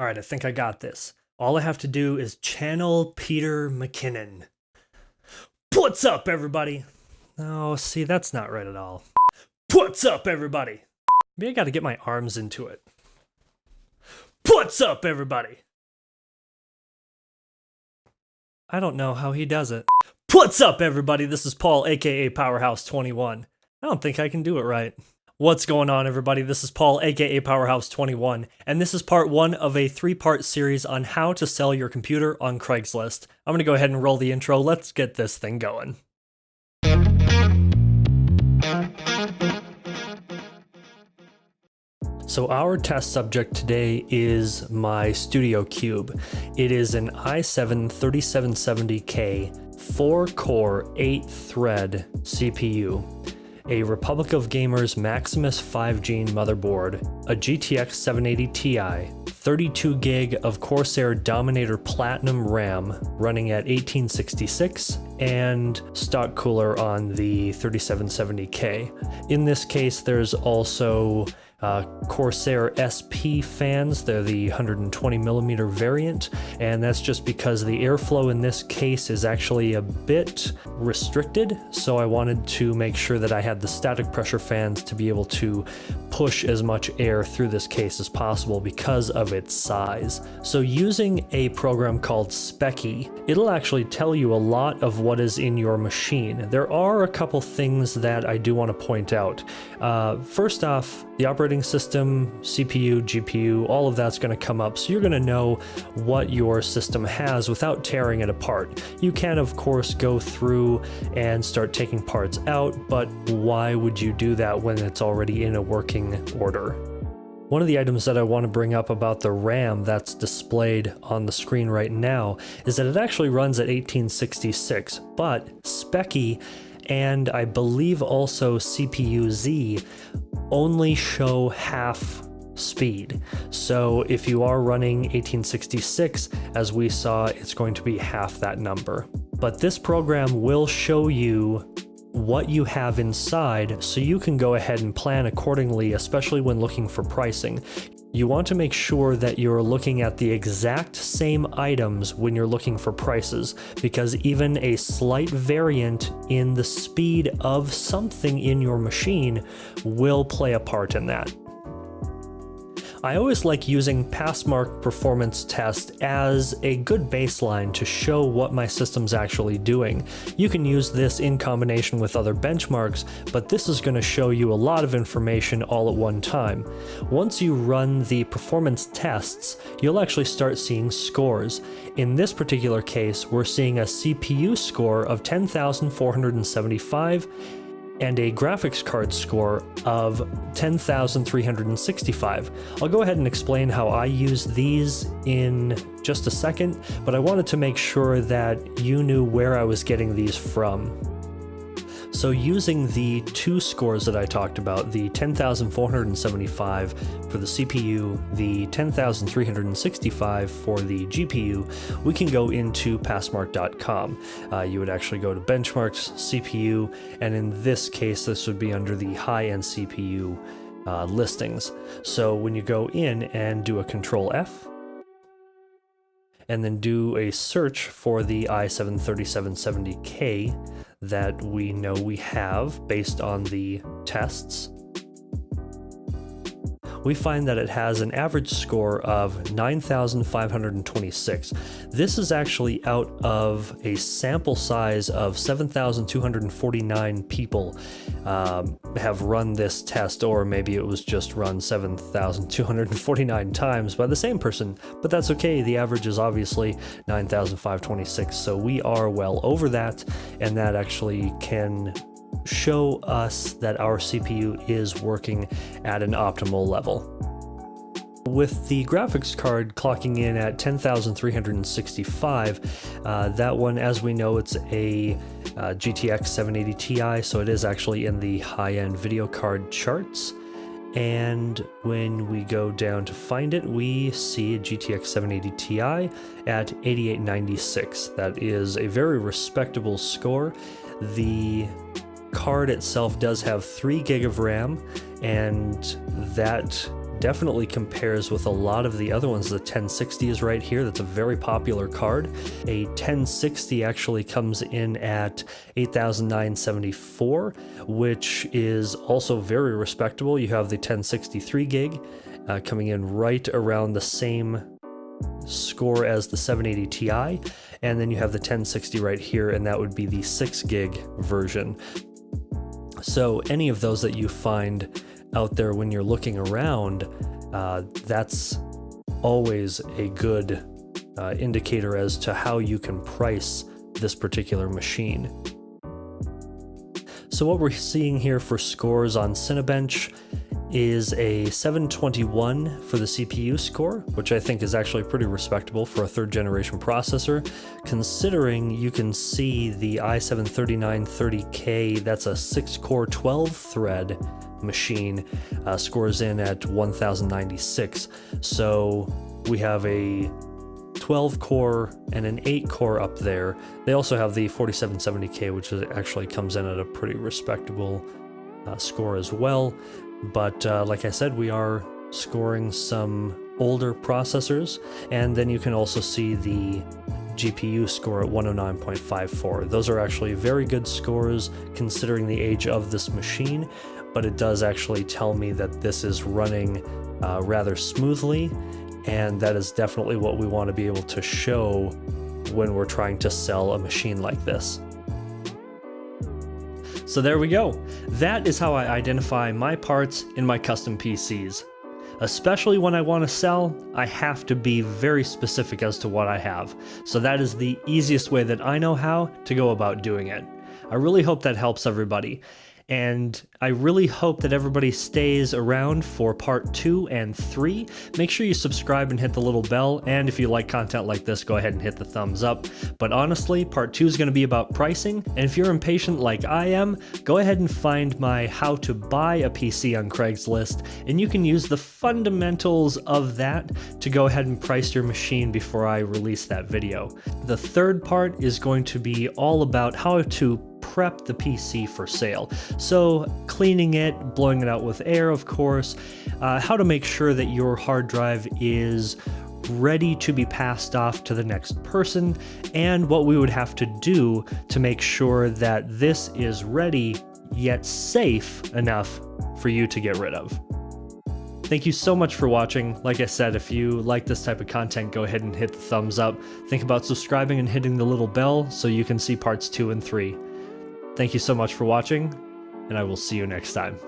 Alright, I think I got this. All I have to do is channel Peter McKinnon. What's up, everybody? Oh, see, that's not right at all. What's up, everybody? Maybe I gotta get my arms into it. What's up, everybody? I don't know how he does it. What's up, everybody? This is Paul, aka Powerhouse21. I don't think I can do it right. What's going on, everybody? This is Paul, aka Powerhouse21, and this is part one of a three-part series on how to sell your computer on Craigslist. I'm gonna go ahead and roll the intro. Let's get this thing going. So our test subject today is my Studio Cube. It is an i7-3770K 4-core 8-thread CPU, a Republic of Gamers Maximus 5-gene motherboard, a GTX 780 Ti, 32 gig of Corsair Dominator Platinum RAM running at 1866, and stock cooler on the 3770K. In this case, there's also Corsair SP fans. They're the 120mm variant, and that's just because the airflow in this case is actually a bit restricted, so I wanted to make sure that I had the static pressure fans to be able to push as much air through this case as possible because of its size. So using a program called Speccy, it'll actually tell you a lot of what is in your machine. There are a couple things that I do want to point out. First off, the operating system, CPU, GPU, all of that's going to come up, so you're going to know what your system has without tearing it apart. You can, of course, go through and start taking parts out, but why would you do that when it's already in a working order? One of the items that I want to bring up about the RAM that's displayed on the screen right now is that it actually runs at 1866, but Speccy and I believe also CPU-Z only show half speed. So if you are running 1866, as we saw, it's going to be half that number. But this program will show you what you have inside, so you can go ahead and plan accordingly, especially when looking for pricing. You want to make sure that you're looking at the exact same items when you're looking for prices, because even a slight variant in the speed of something in your machine will play a part in that. I always like using Passmark performance test as a good baseline to show what my system's actually doing. You can use this in combination with other benchmarks, but this is going to show you a lot of information all at one time. Once you run the performance tests, you'll actually start seeing scores. In this particular case, we're seeing a CPU score of 10,475 and a graphics card score of 10,365. I'll go ahead and explain how I use these in just a second, but I wanted to make sure that you knew where I was getting these from. So using the two scores that I talked about, the 10,475 for the CPU, the 10,365 for the GPU, we can go into passmark.com. You would actually go to benchmarks, CPU, and in this case, this would be under the high-end CPU listings. So when you go in and do a Control F, and then do a search for the i7-3770K that we know we have based on the tests, we find that it has an average score of 9,526. This is actually out of a sample size of 7,249 people have run this test, or maybe it was just run 7,249 times by the same person, but that's okay. The average is obviously 9,526, so we are well over that, and that actually can show us that our CPU is working at an optimal level. With the graphics card clocking in at 10,365, that one, as we know, it's a GTX 780 Ti, so it is actually in the high-end video card charts. And when we go down to find it, we see a GTX 780 Ti at 8896. That is a very respectable score. The card itself does have 3 gig of RAM, and that definitely compares with a lot of the other ones. The 1060 is right here. That's a very popular card. A 1060 actually comes in at $8,974, which is also very respectable. You have the 1063 gig coming in right around the same score as the 780 Ti, and then you have the 1060 right here, and that would be the 6 gig version. So any of those that you find out there when you're looking around, that's always a good indicator as to how you can price this particular machine. So what we're seeing here for scores on Cinebench is a 721 for the CPU score, which I think is actually pretty respectable for a 3rd generation processor, considering you can see the i7-3930K, that's a 6-core 12-thread machine, scores in at 1096. So we have a 12-core and an 8-core up there. They also have the 4770K, which actually comes in at a pretty respectable score as well. But like I said, we are scoring some older processors, and then you can also see the GPU score at 109.54. Those are actually very good scores considering the age of this machine, but it does actually tell me that this is running rather smoothly, and that is definitely what we want to be able to show when we're trying to sell a machine like this. So there we go. That is how I identify my parts in my custom PCs. Especially when I want to sell, I have to be very specific as to what I have. So that is the easiest way that I know how to go about doing it. I really hope that helps everybody. And I really hope that everybody stays around for part 2 and 3. Make sure you subscribe and hit the little bell, and if you like content like this, go ahead and hit the thumbs up. But honestly, part 2 is going to be about pricing, and if you're impatient like I am, go ahead and find my how to buy a PC on Craigslist, and you can use the fundamentals of that to go ahead and price your machine before I release that video. The third part is going to be all about how to prep the PC for sale. So cleaning it, blowing it out with air, of course, how to make sure that your hard drive is ready to be passed off to the next person, and what we would have to do to make sure that this is ready yet safe enough for you to get rid of. Thank you so much for watching. Like I said, if you like this type of content, go ahead and hit the thumbs up. Think about subscribing and hitting the little bell so you can see parts 2 and 3. Thank you so much for watching, and I will see you next time.